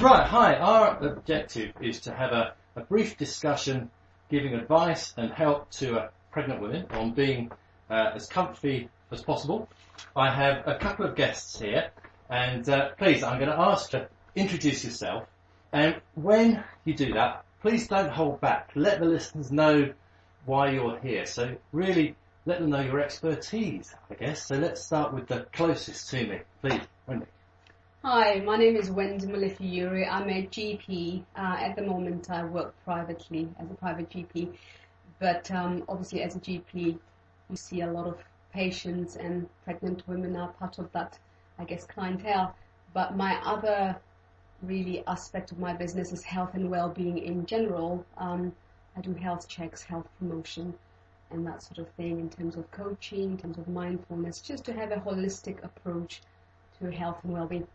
Right, hi. Our objective is to have a brief discussion giving advice and help to pregnant women on being as comfy as possible. I have a couple of guests here, and please, I'm going to ask you to introduce yourself. And when you do that, please don't hold back. Let the listeners know why you're here. So really, let them know your expertise, I guess. So let's start with the closest to me. Please, Wendy. Hi, my name is Wendy Malifiuri. I'm a GP. At the moment, I work privately as a private GP. But obviously, as a GP, you see a lot of patients, and pregnant women are part of that, I guess, clientele. But my other really aspect of my business is health and well-being in general. I do health checks, health promotion, and that sort of thing in terms of coaching, in terms of mindfulness, just to have a holistic approach to health and well-being.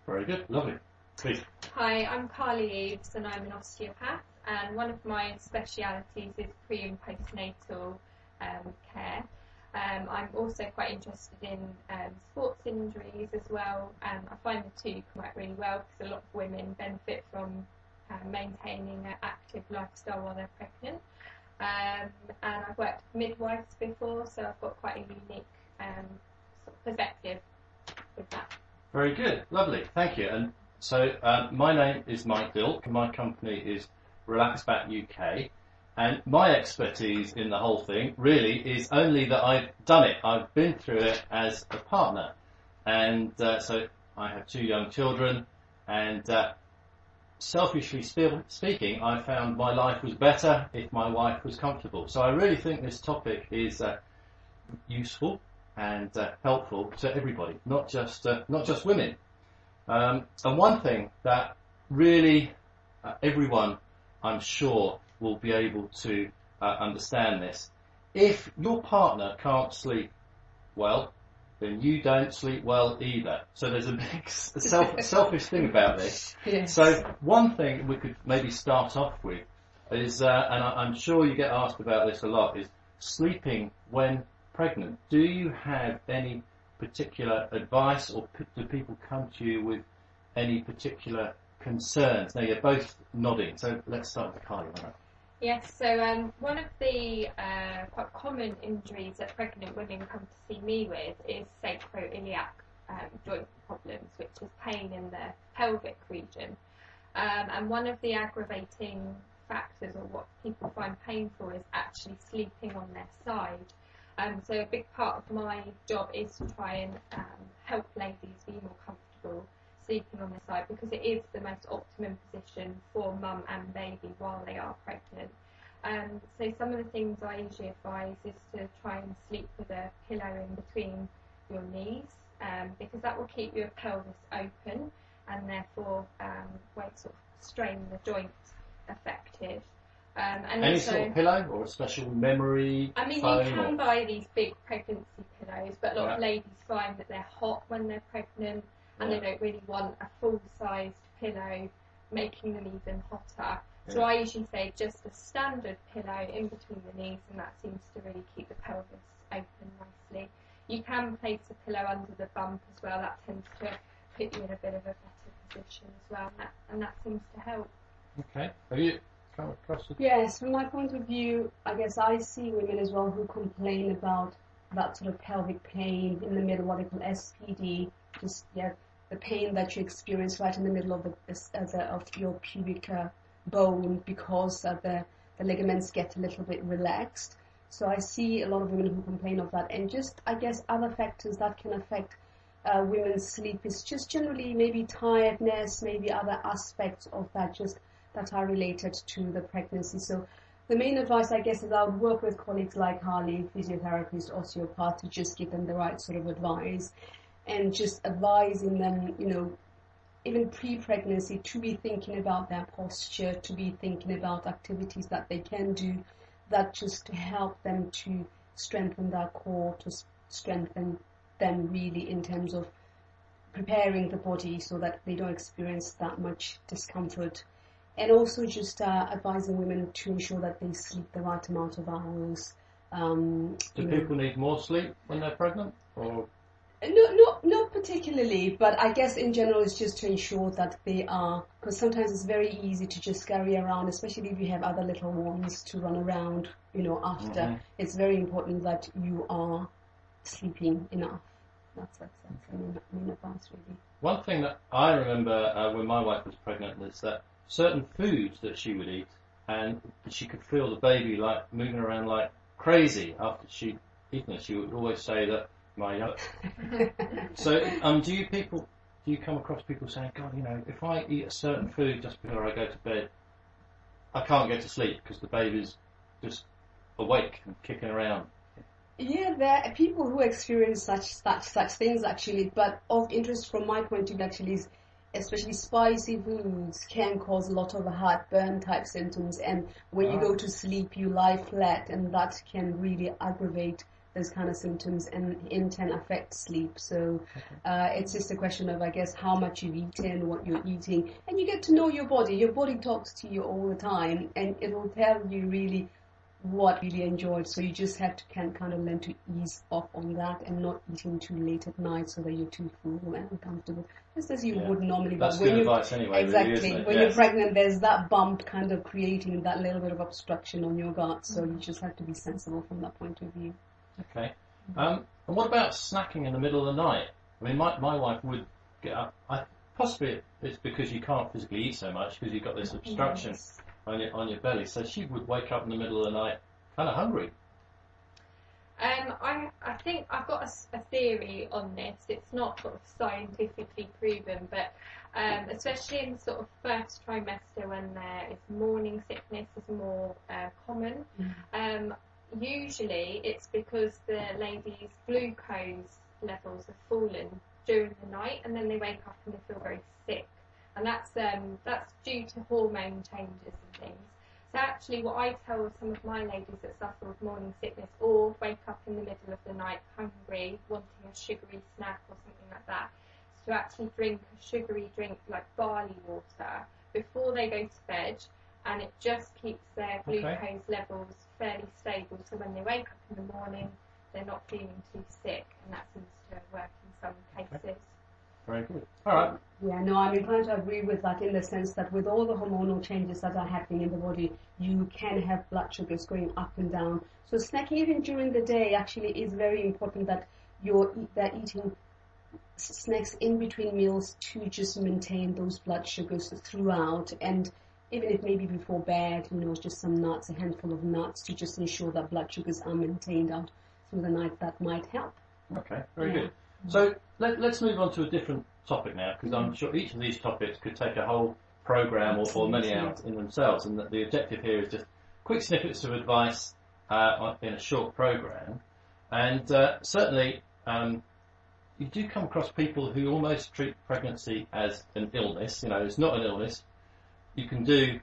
Very good, lovely. Please. Hi, I'm Carly Eves and I'm an osteopath, and one of my specialities is pre and postnatal care. I'm also quite interested in sports injuries as well, and I find the two come out really well because a lot of women benefit from maintaining an active lifestyle while they're pregnant. And I've worked with midwives before, so I've got quite a unique sort of perspective with that. Very good, lovely, thank you. And so my name is Mike Dilk, and my company is RelaxBack UK, and my expertise in the whole thing really is only that I've done it. I've been through it as a partner, and so I have 2 young children, and selfishly speaking, I found my life was better if my wife was comfortable. So I really think this topic is useful and helpful to everybody, not just women. And one thing that really everyone, I'm sure, will be able to understand this: if your partner can't sleep well, then you don't sleep well either. So there's a big selfish thing about this. Yes. So one thing we could maybe start off with is, and I'm sure you get asked about this a lot, is sleeping when pregnant. Do you have any particular advice, or do people come to you with any particular concerns? Now you're both nodding, so let's start with Carly. Yes, so one of the quite common injuries that pregnant women come to see me with is sacroiliac joint problems, which is pain in the pelvic region. And one of the aggravating factors, or what people find painful, is actually sleeping on their side. So a big part of my job is to try and help ladies be more comfortable sleeping on their side, because it is the most optimum position for mum and baby while they are pregnant. So some of the things I usually advise is to try and sleep with a pillow in between your knees, because that will keep your pelvis open and therefore won't sort of strain the joint affected. And any also, sort of pillow or a special memory I mean, foam you can buy these big pregnancy pillows, but a lot of ladies find that they're hot when they're pregnant, and they don't really want a full-sized pillow, making them even hotter. So I usually say just a standard pillow in between the knees, and that seems to really keep the pelvis open nicely. You can place a pillow under the bump as well. That tends to put you in a bit of a better position as well, and that seems to help. Okay. Have you come across it? Yes, from my point of view, I guess I see women as well who complain about that sort of pelvic pain in the middle, what they call SPD, just the pain that you experience right in the middle of your pubic bone, because the ligaments get a little bit relaxed. So I see a lot of women who complain of that, and just, I guess, other factors that can affect women's sleep is just generally maybe tiredness, maybe other aspects of that that are related to the pregnancy. So the main advice, I guess, is I would work with colleagues like Harley, physiotherapist, osteopath, to just give them the right sort of advice, and just advising them, even pre-pregnancy, to be thinking about their posture, to be thinking about activities that they can do that just to help them to strengthen their core, to strengthen them really in terms of preparing the body so that they don't experience that much discomfort. And also just advising women to ensure that they sleep the right amount of hours. Do people need more sleep when they're pregnant? Or No, not particularly, but I guess in general it's just to ensure that they are, because sometimes it's very easy to just carry around, especially if you have other little ones to run around, after. Mhm. It's very important that you are sleeping enough. That's the main advice, really. One thing that I remember when my wife was pregnant is that certain foods that she would eat, and she could feel the baby like moving around like crazy after she'd eaten it. She would always say that my young. So, do you come across people saying, God, if I eat a certain food just before I go to bed, I can't get to sleep because the baby's just awake and kicking around? Yeah, there are people who experience such things actually, but of interest from my point of view actually is especially spicy foods can cause a lot of heartburn type symptoms, and when you go to sleep you lie flat, and that can really aggravate those kind of symptoms and in turn affect sleep. So it's just a question of, I guess, how much you've eaten, what you're eating, and you get to know your body. Your body talks to you all the time, and it will tell you really what really enjoyed. So you just have to kind of learn to ease off on that and not eating too late at night so that you're too full and uncomfortable, just as you would normally. That's when good advice anyway. Exactly. Really, isn't it? When you're pregnant, there's that bump kind of creating that little bit of obstruction on your gut. So you just have to be sensible from that point of view. Okay. And what about snacking in the middle of the night? I mean, my wife would get up. Possibly it's because you can't physically eat so much because you've got this obstruction. Yes. On your belly, so she would wake up in the middle of the night kind of hungry. I think I've got a theory on this. It's not sort of scientifically proven, but especially in sort of first trimester when there is morning sickness is more common. Usually it's because the lady's glucose levels have fallen during the night, and then they wake up and they feel very sick. And that's due to hormone changes and things. So actually what I tell some of my ladies that suffer with morning sickness or wake up in the middle of the night hungry, wanting a sugary snack or something like that, is to actually drink a sugary drink like barley water before they go to bed, and it just keeps their glucose levels fairly stable, so when they wake up in the morning they're not feeling too sick, and that seems to work in some cases. Very good. All right. Yeah, no, I'm inclined to agree with that in the sense that with all the hormonal changes that are happening in the body, you can have blood sugars going up and down. So snacking even during the day actually is very important, that you're eating snacks in between meals to just maintain those blood sugars throughout. And even if maybe before bed, just some nuts, a handful of nuts to just ensure that blood sugars are maintained out through the night, that might help. Okay, very good. So let's move on to a different topic now, because I'm sure each of these topics could take a whole programme or many out in themselves, and that the objective here is just quick snippets of advice in a short programme. And certainly you do come across people who almost treat pregnancy as an illness. It's not an illness. You can do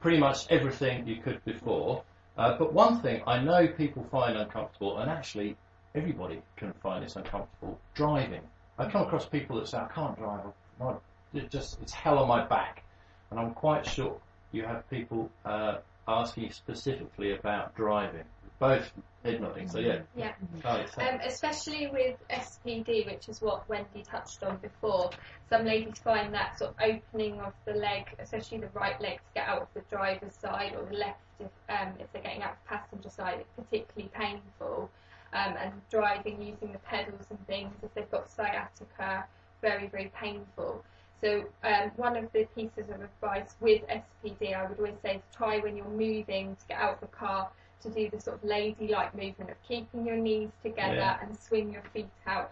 pretty much everything you could before. But one thing I know people find uncomfortable, and actually everybody can find this uncomfortable, driving. I come across people that say, I can't drive, it's hell on my back. And I'm quite sure you have people asking you specifically about driving. Both head nodding, so yeah. Yeah. Oh, especially with SPD, which is what Wendy touched on before. Some ladies find that sort of opening of the leg, especially the right leg, to get out of the driver's side, or the left if they're getting out of the passenger side, it's particularly painful. And driving using the pedals and things, if they've got sciatica, very, very painful. So one of the pieces of advice with SPD, I would always say, is try when you're moving to get out of the car to do the sort of ladylike movement of keeping your knees together and swing your feet out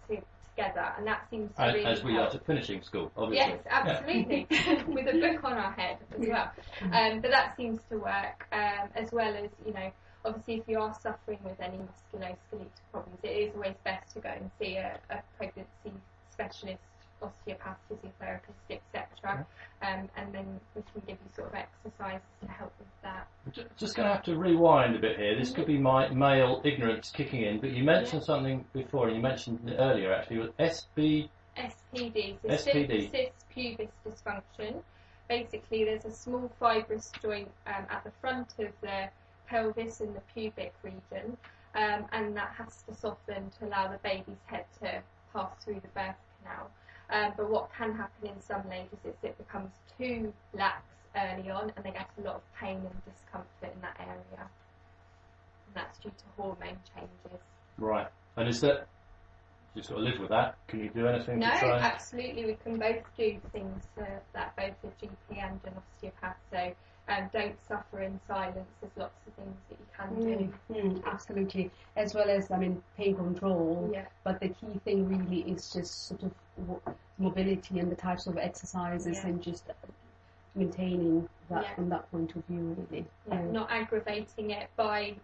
together, and that seems to really as we help. are at finishing school, obviously. Yes, absolutely, with a book on our head as well. But that seems to work, as well as, obviously if you are suffering with any musculoskeletal problems, it is always best to go and see a pregnancy specialist, osteopath, physiotherapist, etc. And then we can give you sort of exercises to help with that. Just going to have to rewind a bit here. This could be my male ignorance kicking in, but you mentioned something before, and you mentioned it earlier actually, with SPD, so SPD. Cis pubis dysfunction. Basically, there's a small fibrous joint at the front of the pelvis in the pubic region, and that has to soften to allow the baby's head to pass through the birth canal. But what can happen in some ladies is it becomes too lax early on, and they get a lot of pain and discomfort in that area. And that's due to hormone changes. Right. And is that, do you sort of live with that? Can you do anything No, to try? absolutely. We can both do things that both a GP and an osteopath. So don't suffer in silence. There's lots of things that you can do. Absolutely. As well as, pain control. Yeah. But the key thing really is just sort of mobility and the types of exercises and just maintaining that from that point of view, really. Yeah, not aggravating it by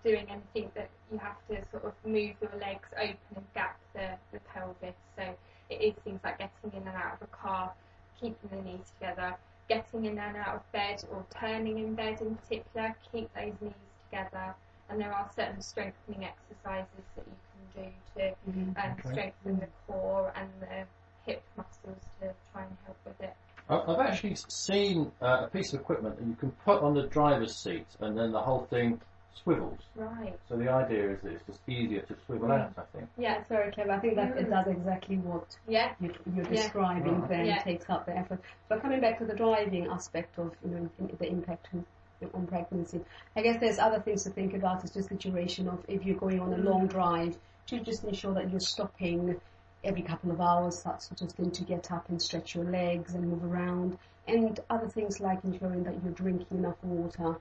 doing anything that you have to sort of move your legs open and gap the pelvis. So it is things like getting in and out of a car, keeping the knees together, getting in and out of bed or turning in bed in particular, keep those knees together. And there are certain strengthening exercises that you can do to strengthen the core and the hip muscles to try and help with it. I've actually seen a piece of equipment that you can put on the driver's seat and then the whole thing swivels. Right. So the idea is that it's just easier to swivel out, I think. Yeah, it's very clever. I think that it does exactly what you're describing there and takes up the effort. But coming back to the driving aspect of the impact on pregnancy, I guess there's other things to think about. It's just the duration of if you're going on a long drive, to just ensure that you're stopping every couple of hours, that sort of thing, to get up and stretch your legs and move around, and other things like ensuring that you're drinking enough water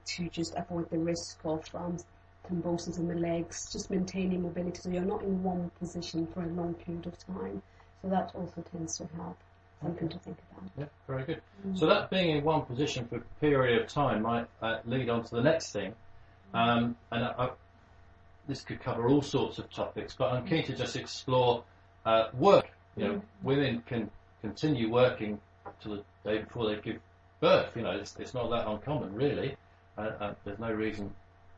to just avoid the risk of thrombosis in the legs, just maintaining mobility so you're not in one position for a long period of time. So that also tends to help. Something to think about. Yeah, very good. So that being in one position for a period of time might lead on to the next thing. This could cover all sorts of topics, but I'm keen to just explore work. Women can continue working up to the day before they give birth. It's not that uncommon, really. There's no reason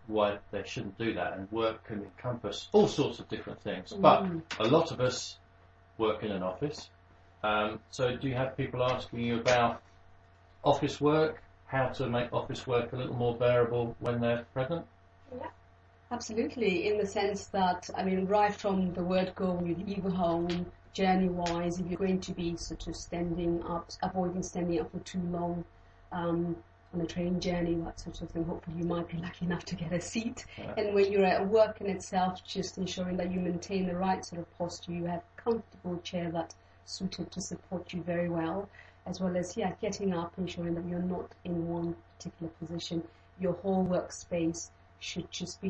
why they shouldn't do that, and work can encompass all sorts of different things. But a lot of us work in an office. So do you have people asking you about office work, how to make office work a little more bearable when they're pregnant? Yeah. Absolutely, in the sense that, right from the word go, when you leave home, journey-wise, if you're going to be sort of avoiding standing up for too long on a train journey, that sort of thing, hopefully you might be lucky enough to get a seat. Yeah. And when you're at work in itself, just ensuring that you maintain the right sort of posture, you have a comfortable chair that's suited to support you very well, as well as, getting up, ensuring that you're not in one particular position. Your whole workspace should just be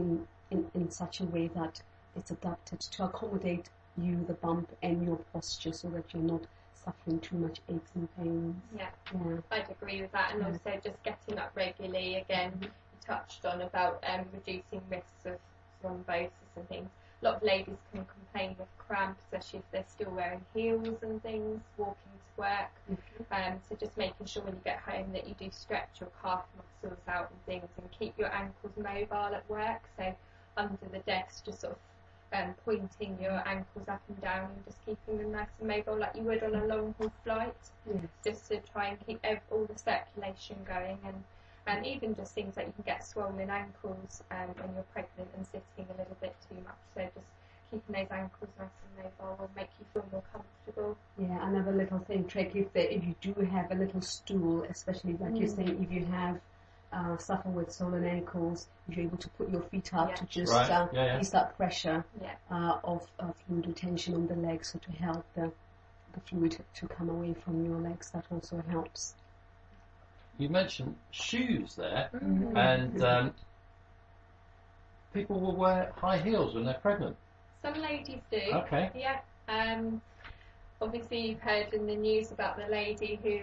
in such a way that it's adapted to accommodate you, the bump, and your posture, so that you're not suffering too much aches and pains. Yeah. I'd agree with that. And also just getting up regularly. Again, you touched on about reducing risks of thrombosis and things. A lot of ladies can complain of cramps, especially if they're still wearing heels and things, walking to work. So just making sure when you get home that you do stretch your calf muscles out and things, and keep your ankles mobile at work. So under the desk, just sort of pointing your ankles up and down and just keeping them nice and mobile like you would on a long haul flight. Just to try and keep all the circulation going, and even just things like you can get swollen ankles when you're pregnant and sitting a little bit too much. So just keeping those ankles nice and mobile will make you feel more comfortable. Yeah, another little thing, trick, if you do have a little stool, especially like you're saying, if you have suffer with swollen ankles, if you're able to put your feet up to just ease that pressure of fluid retention on the legs, so to help the fluid to come away from your legs, that also helps. You mentioned shoes there, and people will wear high heels when they're pregnant. Some ladies do. Okay. Yeah. Obviously, you've heard in the news about the lady who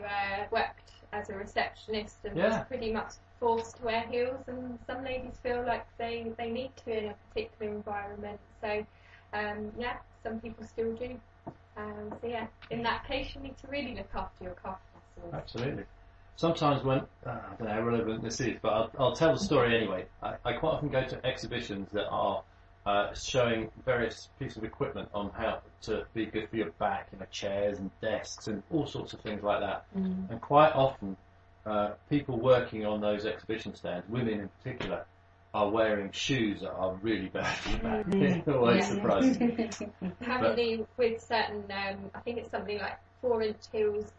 worked as a receptionist and was pretty much forced to wear heels, and some ladies feel like they need to in a particular environment. So, some people still do. So, in that case, you need to really look after your calf muscles. Absolutely. Sometimes when, I don't know how relevant this is, but I'll tell the story anyway. I quite often go to exhibitions that are showing various pieces of equipment on how to be good for your back, chairs and desks and all sorts of things like that. And quite often, people working on those exhibition stands, women in particular, are wearing shoes that are really bad for the back. It always surprises me. Apparently, with certain, I think it's something like 4-inch heels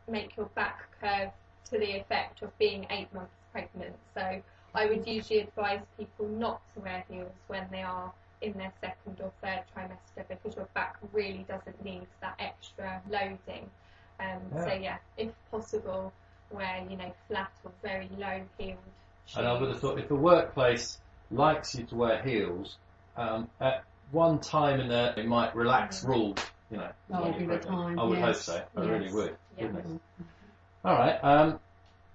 make your back curve to the effect of being 8 months pregnant. So I would usually advise people not to wear heels when they are in their second or third trimester, because your back really doesn't need that extra loading. So yeah, if possible, wear flat or very low heeled shoes. And I would have thought if a workplace likes you to wear heels, at one time in there they might relax rules. That would be the time. I would hope so. I really would. Yeah. All right.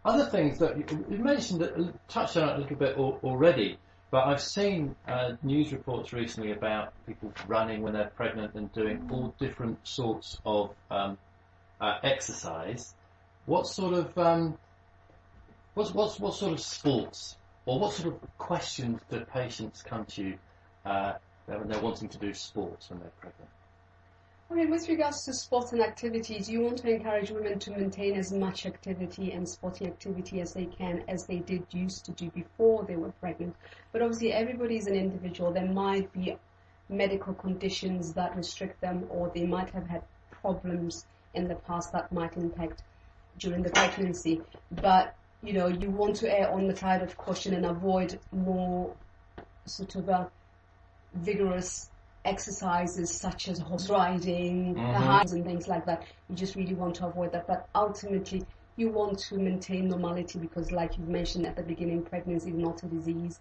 Other things that you mentioned, touched on it a little bit already, but I've seen news reports recently about people running when they're pregnant and doing all different sorts of exercise. What sort of what sort of sports, or what sort of questions do patients come to you when they're wanting to do sports when they're pregnant? I mean, with regards to sports and activities, you want to encourage women to maintain as much activity and sporting activity as they can, as they used to do before they were pregnant. But obviously, everybody is an individual. There might be medical conditions that restrict them, or they might have had problems in the past that might impact during the pregnancy. But, you want to err on the side of caution and avoid more sort of vigorous exercises such as horse riding, and things like that. You just really want to avoid that. But ultimately, you want to maintain normality, because like you mentioned at the beginning, pregnancy is not a disease.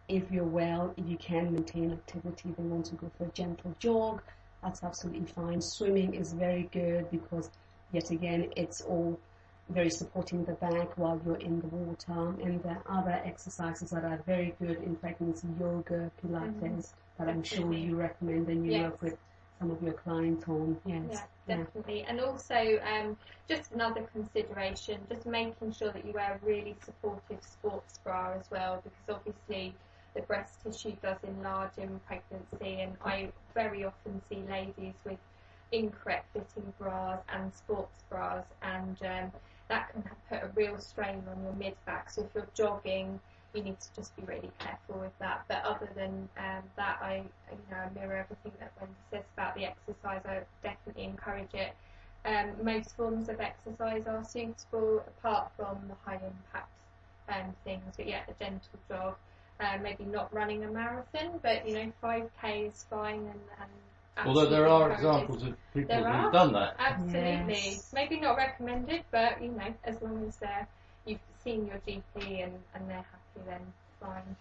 If you're well, if you can maintain activity, they want to go for a gentle jog, that's absolutely fine. Swimming is very good because, yet again, it's all very supporting the back while you're in the water. And there are other exercises that are very good in pregnancy, yoga, Pilates, that I'm sure you recommend and you work with some of your clients on. Yes. Yeah, definitely. And also, just another consideration, just making sure that you wear a really supportive sports bra as well, because obviously the breast tissue does enlarge in pregnancy, and I very often see ladies with incorrect fitting bras and sports bras, and that can put a real strain on your mid-back. So if you're jogging, you need to just be really careful with that. But other than that, I mirror everything that Wendy says about the exercise. I definitely encourage it. Most forms of exercise are suitable, apart from the high impact things. But yeah, a gentle jog. Maybe not running a marathon, but 5k is fine. And although there are examples of people who've done that. Absolutely. Yes. Maybe not recommended, but as long as you've seen your GP and they're happy, then fine.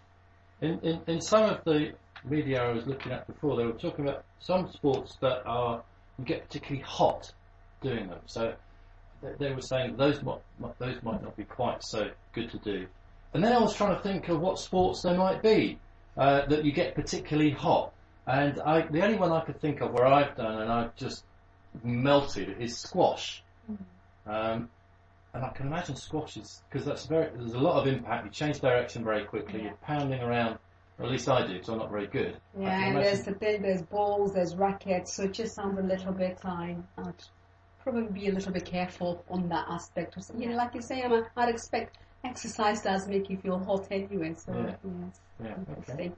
In some of the media I was looking at before, they were talking about some sports that you get particularly hot doing them. So they were saying those might not be quite so good to do. And then I was trying to think of what sports there might be that you get particularly hot. And the only one I could think of where I've done and I've just melted is squash. And I can imagine squash is, because there's a lot of impact. You change direction very quickly. You're pounding around, or at least I do, because I'm not very good. Yeah, and there's balls, there's rackets, so it just sounds a little bit. I'd probably be a little bit careful on that aspect. Like you say, I'd expect exercise does make you feel hot anyway. So Okay.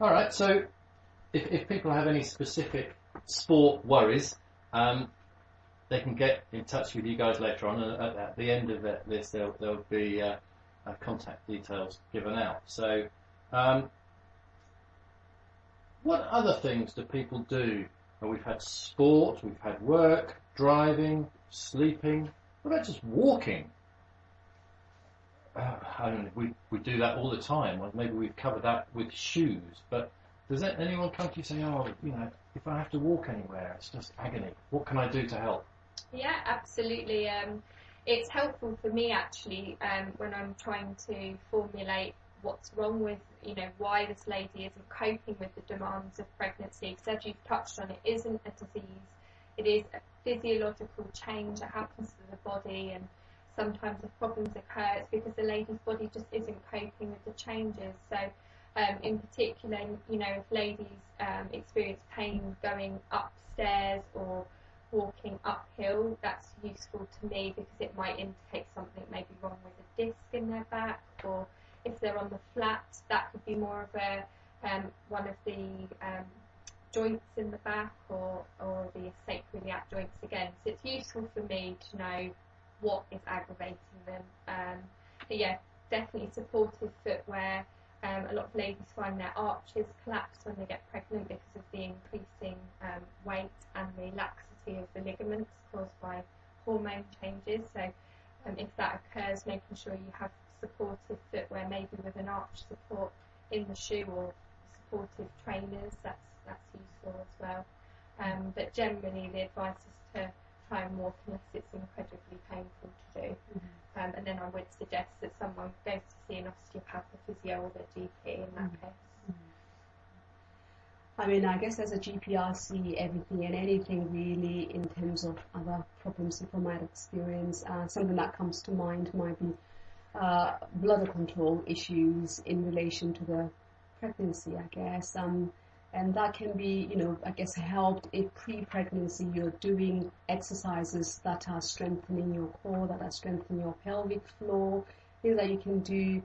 All right. So if people have any specific sport worries, they can get in touch with you guys later on, and at the end of this there'll be contact details given out. So what other things do people do? Well, we've had sport, we've had work, driving, sleeping. What about just walking? I don't know, we do that all the time. Well, maybe we've covered that with shoes, but does anyone come to you saying, if I have to walk anywhere, it's just agony. What can I do to help? Yeah, absolutely. It's helpful for me actually when I'm trying to formulate what's wrong with, why this lady isn't coping with the demands of pregnancy. Because as you've touched on, it isn't a disease. It is a physiological change that happens to the body, and sometimes if problems occur, it's because the lady's body just isn't coping with the changes. So in particular, if ladies experience pain going upstairs or walking uphill, that's useful to me because it might indicate something maybe wrong with a disc in their back, or If they're on the flat, that could be more of a one of the joints in the back or the sacroiliac joints again. So it's useful for me to know what is aggravating them. But yeah, definitely supportive footwear. A lot of ladies find their arches collapse when they get pregnant because of the increasing weight and the laxity of the ligaments caused by hormone changes. So if that occurs, making sure you have supportive footwear, maybe with an arch support in the shoe or supportive trainers, that's useful as well. But generally the advice is to try and walk unless it's incredibly painful to do. And then I would suggest that someone goes to see an osteopath, a physio or their GP in that case. I mean, I guess as a GP I see everything and anything really in terms of other problems people might experience. Something that comes to mind might be bladder control issues in relation to the pregnancy, I guess. And that can be, I guess helped if pre-pregnancy you're doing exercises that are strengthening your core, that are strengthening your pelvic floor, things that you can do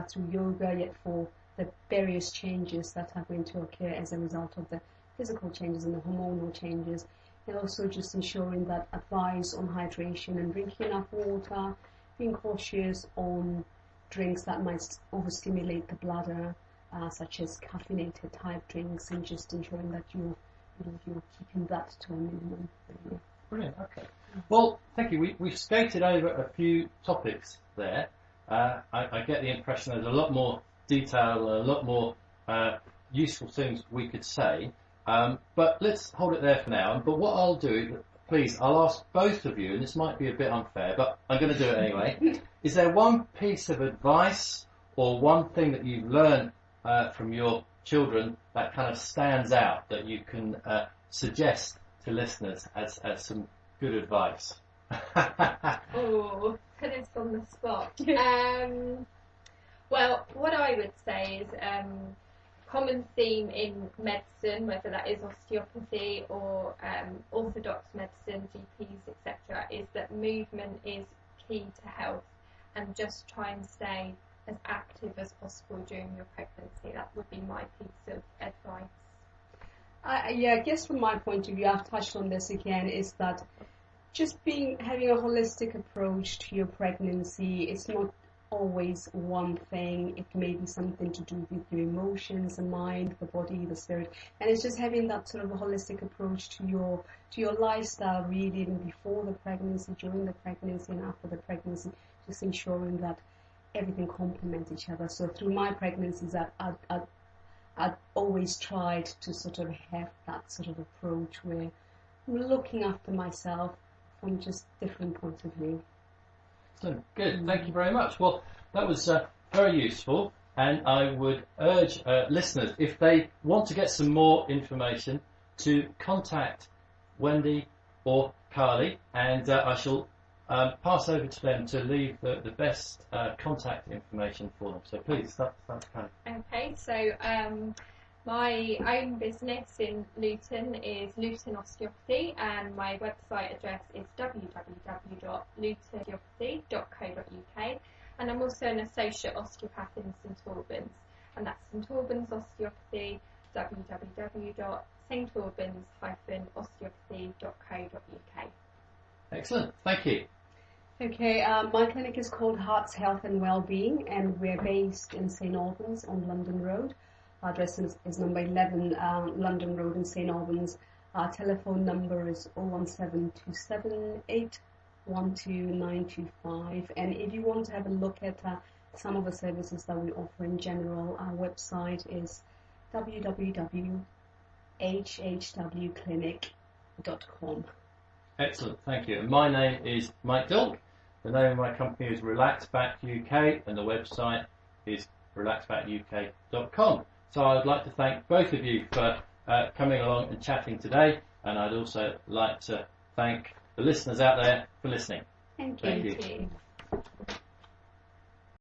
through yoga, yet for the various changes that are going to occur as a result of the physical changes and the hormonal changes. And also just ensuring that advice on hydration and drinking enough water, being cautious on drinks that might overstimulate the bladder, such as caffeinated type drinks, and just ensuring that you're keeping that to a minimum. Really. Brilliant. Okay. Well, thank you. We've skated over a few topics there. I get the impression there's a lot more detail, a lot more useful things we could say. But let's hold it there for now. But what I'll do, please, I'll ask both of you, and this might be a bit unfair, but I'm going to do it anyway. Is there one piece of advice or one thing that you've learned from your children that kind of stands out that you can suggest to listeners as some good advice? Oh, put us on the spot. Well, what I would say is common theme in medicine, whether that is osteopathy or orthodox medicine, GPs, etc., is that movement is key to health, and just try and stay as active as possible during your pregnancy. That would be my piece of advice. I guess from my point of view, I've touched on this again, is that just having a holistic approach to your pregnancy. It's not always one thing. It may be something to do with your emotions, the mind, the body, the spirit, and it's just having that sort of a holistic approach to your lifestyle, really, even before the pregnancy, during the pregnancy, and after the pregnancy, just ensuring that everything complements each other. So through my pregnancies, I'd always tried to sort of have that sort of approach where I'm looking after myself from just different points of view. So good, thank you very much. Well, that was very useful, and I would urge listeners, if they want to get some more information, to contact Wendy or Carly, and I shall pass over to them to leave the best contact information for them. So please, that's Carly. Okay, so my own business in Luton is Luton Osteopathy, and my website address is www.lutonosteopathy.co.uk, and I'm also an associate osteopath in St Albans, and that's St Albans Osteopathy, www.stalbans-osteopathy.co.uk. Excellent, thank you. Okay, my clinic is called Hearts Health and Wellbeing, and we're based in St Albans on London Road. Our address is number 11 London Road in St Albans. Our telephone number is 01727812925. And if you want to have a look at some of the services that we offer in general, our website is www.hhwclinic.com. Excellent, thank you. And my name is Mike Dilk. The name of my company is Relax Back UK, and the website is relaxbackuk.com. So I'd like to thank both of you for coming along and chatting today, and I'd also like to thank the listeners out there for listening. Thank you. Thank you.